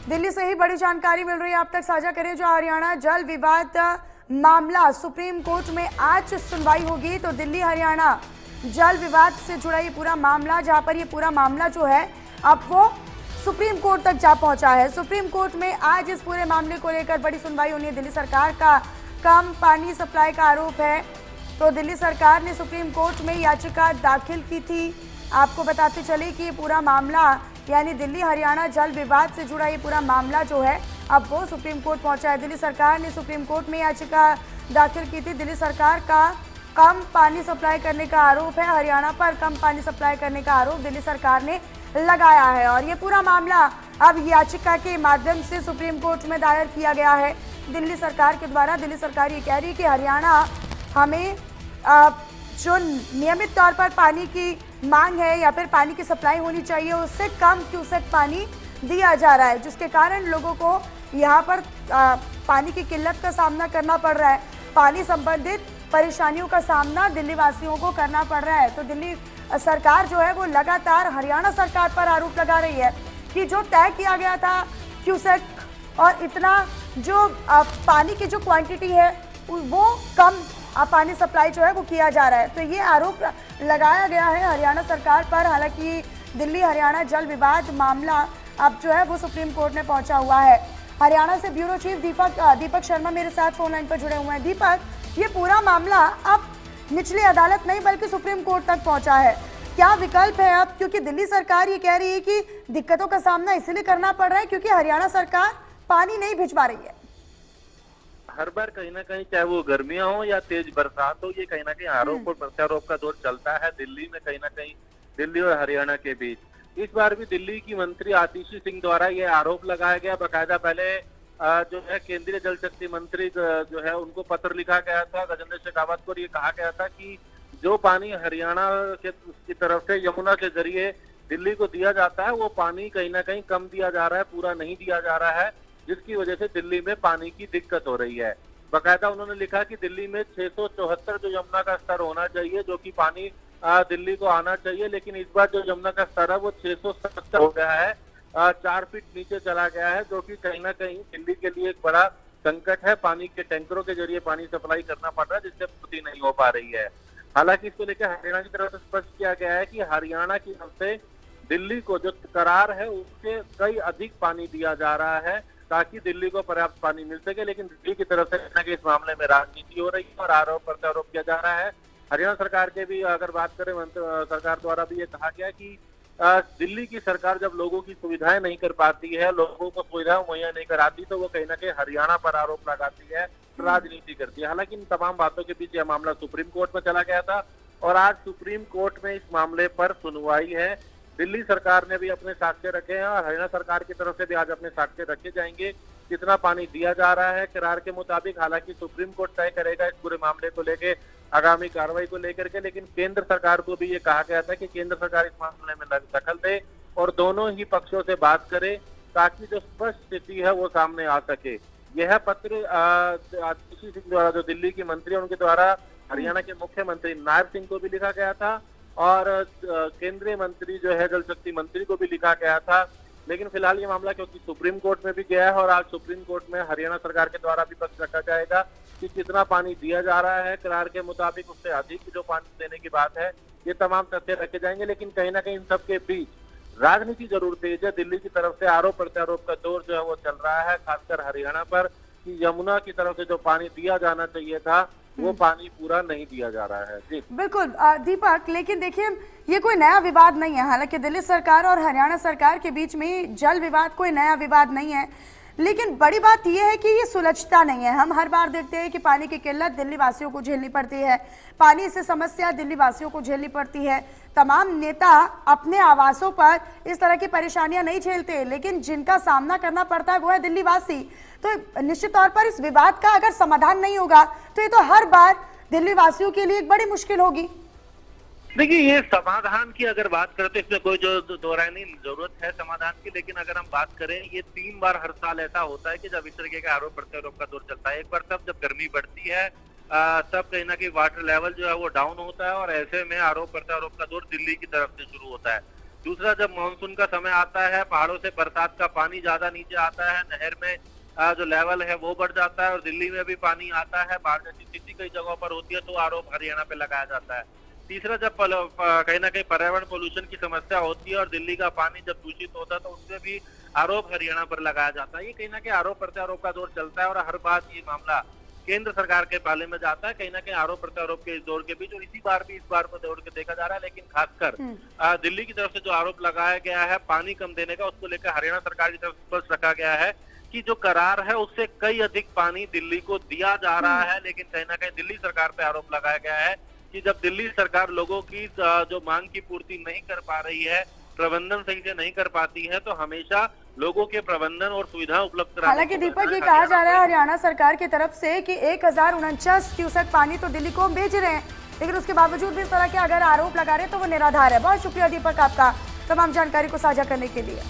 दिल्ली से ही बड़ी जानकारी मिल रही है, आप तक साझा करें। जो हरियाणा जल विवाद मामला सुप्रीम कोर्ट में आज सुनवाई होगी, तो दिल्ली हरियाणा जल विवाद से जुड़ा ये पूरा मामला, जहां पर ये पूरा मामला जो है अब वो सुप्रीम कोर्ट तक जा पहुंचा है। सुप्रीम कोर्ट में आज इस पूरे मामले को लेकर बड़ी सुनवाई होनी है। दिल्ली सरकार का कम पानी सप्लाई का आरोप है, तो दिल्ली सरकार ने सुप्रीम कोर्ट में याचिका दाखिल की थी। आपको बताते चले कि ये पूरा मामला यानी दिल्ली हरियाणा जल विवाद से जुड़ा ये पूरा मामला जो है अब वो सुप्रीम कोर्ट पहुंचा है। दिल्ली सरकार ने सुप्रीम कोर्ट में याचिका दाखिल की थी। दिल्ली सरकार का कम पानी सप्लाई करने का आरोप है, हरियाणा पर कम पानी सप्लाई करने का आरोप दिल्ली सरकार ने लगाया है, और ये पूरा मामला अब याचिका के माध्यम से सुप्रीम कोर्ट में दायर किया गया है दिल्ली सरकार के द्वारा। दिल्ली सरकार ये कह रही है कि हरियाणा हमें जो नियमित तौर पर पानी की मांग है या फिर पानी की सप्लाई होनी चाहिए, उससे कम क्यूसेक पानी दिया जा रहा है, जिसके कारण लोगों को यहाँ पर पानी की किल्लत का सामना करना पड़ रहा है। पानी संबंधित परेशानियों का सामना दिल्ली वासियों को करना पड़ रहा है। तो दिल्ली सरकार जो है वो लगातार हरियाणा सरकार पर आरोप लगा रही है कि जो तय किया गया था क्यूसेक और इतना जो पानी की जो क्वांटिटी है वो कम पानी सप्लाई जो है वो किया जा रहा है। तो ये आरोप लगाया गया है हरियाणा सरकार पर। हालांकि दिल्ली हरियाणा जल विवाद मामला अब जो है वो सुप्रीम कोर्ट में पहुंचा हुआ है। हरियाणा से ब्यूरो चीफ दीपक शर्मा मेरे साथ फोन लाइन पर जुड़े हुए हैं। दीपक, ये पूरा मामला अब निचली अदालत नहीं बल्कि सुप्रीम कोर्ट तक पहुंचा है, क्या विकल्प है अब? क्योंकि दिल्ली सरकार ये कह रही है कि दिक्कतों का सामना इसलिए करना पड़ रहा है क्योंकि हरियाणा सरकार पानी नहीं भिजवा रही है। हर बार कहीं ना कहीं, चाहे वो गर्मियां हो या तेज बरसात हो, ये कहीं ना कहीं आरोप और प्रत्यारोप का दौर चलता है दिल्ली में, कहीं ना कहीं दिल्ली और हरियाणा के बीच। इस बार भी दिल्ली की मंत्री आतिशी सिंह द्वारा ये आरोप लगाया गया। बाकायदा पहले जो है केंद्रीय जल शक्ति मंत्री जो है उनको पत्र लिखा गया था गजेंद्र शेखावत को, ये कहा गया था कि जो पानी हरियाणा की तरफ से यमुना के जरिए दिल्ली को दिया जाता है वो पानी कहीं ना कहीं कम दिया जा रहा है, पूरा नहीं दिया जा रहा है, जिसकी वजह से दिल्ली में पानी की दिक्कत हो रही है। बाकायदा उन्होंने लिखा कि दिल्ली में 674 जो यमुना का स्तर होना चाहिए, जो कि पानी दिल्ली को आना चाहिए, लेकिन इस बार जो यमुना का स्तर है वो 670 हो गया है, 4 फीट नीचे चला गया है, जो कि कहीं ना कहीं दिल्ली के लिए एक बड़ा संकट है। पानी के टैंकरों के जरिए पानी सप्लाई करना पड़ रहा है, जिससे पूर्ति नहीं हो पा रही है। हालांकि इसको लेकर हरियाणा की तरफ से स्पष्ट किया गया है कि हरियाणा की तरफ से दिल्ली को जो करार है उससे कई अधिक पानी दिया जा रहा है ताकि दिल्ली को पर्याप्त पानी मिल सके, लेकिन दिल्ली की तरफ से इस मामले में राजनीति हो रही है और आरोप प्रत्यारोप किया जा रहा है। हरियाणा सरकार के भी अगर बात करें, सरकार द्वारा भी ये कहा गया कि दिल्ली की सरकार जब लोगों की सुविधाएं नहीं कर पाती है, लोगों को सुविधाएं मुहैया नहीं कराती, तो वो कहीं ना कहीं हरियाणा पर आरोप लगाती है, राजनीति करती है। हालांकि इन तमाम बातों के बीच यह मामला सुप्रीम कोर्ट में चला गया था और आज सुप्रीम कोर्ट में इस मामले पर सुनवाई है। दिल्ली सरकार ने भी अपने साक्ष्य रखे हैं और हरियाणा सरकार की तरफ से भी आज अपने साक्ष्य रखे जाएंगे, कितना पानी दिया जा रहा है करार के मुताबिक। हालांकि सुप्रीम कोर्ट तय करेगा इस पूरे मामले को लेकर आगामी कार्रवाई को लेकर के, लेकिन केंद्र सरकार को भी ये कहा गया था कि केंद्र सरकार इस मामले में दखल दे और दोनों ही पक्षों से बात करे ताकि जो स्पष्ट स्थिति है वो सामने आ सके। यह पत्र आतिशी सिंह द्वारा, जो दिल्ली की मंत्री है, उनके द्वारा हरियाणा के मुख्यमंत्री नायब सिंह को भी लिखा गया था और केंद्रीय मंत्री जो है जल शक्ति मंत्री को भी लिखा गया था। लेकिन फिलहाल ये मामला क्योंकि सुप्रीम कोर्ट में भी गया है और आज सुप्रीम कोर्ट में हरियाणा सरकार के द्वारा भी पक्ष रखा जाएगा कि कितना पानी दिया जा रहा है करार के मुताबिक, उससे अधिक जो पानी देने की बात है, ये तमाम तथ्य रखे जाएंगे। लेकिन कहीं ना कहीं इन सबके बीच राजनीति जरूर तेज है। दिल्ली की तरफ से आरोप प्रत्यारोप का दौर जो है वो चल रहा है, खासकर हरियाणा पर, कि यमुना की तरफ से जो पानी दिया जाना चाहिए था वो पानी पूरा नहीं दिया जा रहा है। जी बिल्कुल दीपक, लेकिन देखिए ये कोई नया विवाद नहीं है। हालांकि दिल्ली सरकार और हरियाणा सरकार के बीच में जल विवाद कोई नया विवाद नहीं है, लेकिन बड़ी बात यह है कि ये सुलझता नहीं है। हम हर बार देखते हैं कि पानी की किल्लत दिल्ली वासियों को झेलनी पड़ती है, पानी से समस्या दिल्ली वासियों को झेलनी पड़ती है। तमाम नेता अपने आवासों पर इस तरह की परेशानियां नहीं झेलते, लेकिन जिनका सामना करना पड़ता है वो है दिल्ली वासी। तो निश्चित तौर पर इस विवाद का अगर समाधान नहीं होगा तो ये तो हर बार दिल्ली वासियों के लिए एक बड़ी मुश्किल होगी। देखिए, ये समाधान की अगर बात करते इसमें कोई जो दोहराने की जरूरत है समाधान की, लेकिन अगर हम बात करें, ये 3 बार हर साल ऐसा होता है कि जब इस तरीके का आरोप प्रत्यारोप का दौर चलता है। एक बार तब जब गर्मी बढ़ती है, तब कहीं ना कहीं वाटर लेवल जो है वो डाउन होता है और ऐसे में आरोप प्रत्यारोप का दौर दिल्ली की तरफ से शुरू होता है। दूसरा, जब मानसून का समय आता है, पहाड़ों से बरसात का पानी ज्यादा नीचे आता है, नहर में जो लेवल है वो बढ़ जाता है और दिल्ली में भी पानी आता है, बाढ़ जैसी स्थिति कई जगहों पर होती है, तो आरोप हरियाणा पे लगाया जाता है। तीसरा, जब कहीं ना कहीं पर्यावरण पोल्यूशन की समस्या होती है और दिल्ली का पानी जब दूषित होता है, तो उससे भी आरोप हरियाणा पर लगाया जाता है। ये कहीं ना कहीं आरोप प्रत्यारोप का दौर चलता है और हर बार ये मामला केंद्र सरकार के पाले में जाता है, कहीं ना कहीं आरोप प्रत्यारोप के इस दौर के बीच। और इसी बार भी इस बार को दौड़ के देखा जा रहा है, लेकिन खासकर दिल्ली की तरफ से जो आरोप लगाया गया है पानी कम देने का, उसको लेकर हरियाणा सरकार की तरफ स्पष्ट रखा गया है कि जो करार है उससे कई अधिक पानी दिल्ली को दिया जा रहा है। लेकिन कहीं ना कहीं दिल्ली सरकार पे आरोप लगाया गया है कि जब दिल्ली सरकार लोगों की जो मांग की पूर्ति नहीं कर पा रही है, प्रबंधन सही से नहीं कर पाती है, तो हमेशा लोगों के प्रबंधन और सुविधा उपलब्ध कराने। हालांकि दीपक, ये कहा जा रहा है हरियाणा सरकार की तरफ से कि 1049 क्यूसेक पानी तो दिल्ली को भेज रहे हैं, लेकिन उसके बावजूद भी इस तरह के अगर आरोप लगा रहे हैं तो वो निराधार है। बहुत शुक्रिया दीपक आपका तमाम जानकारी को साझा करने के लिए।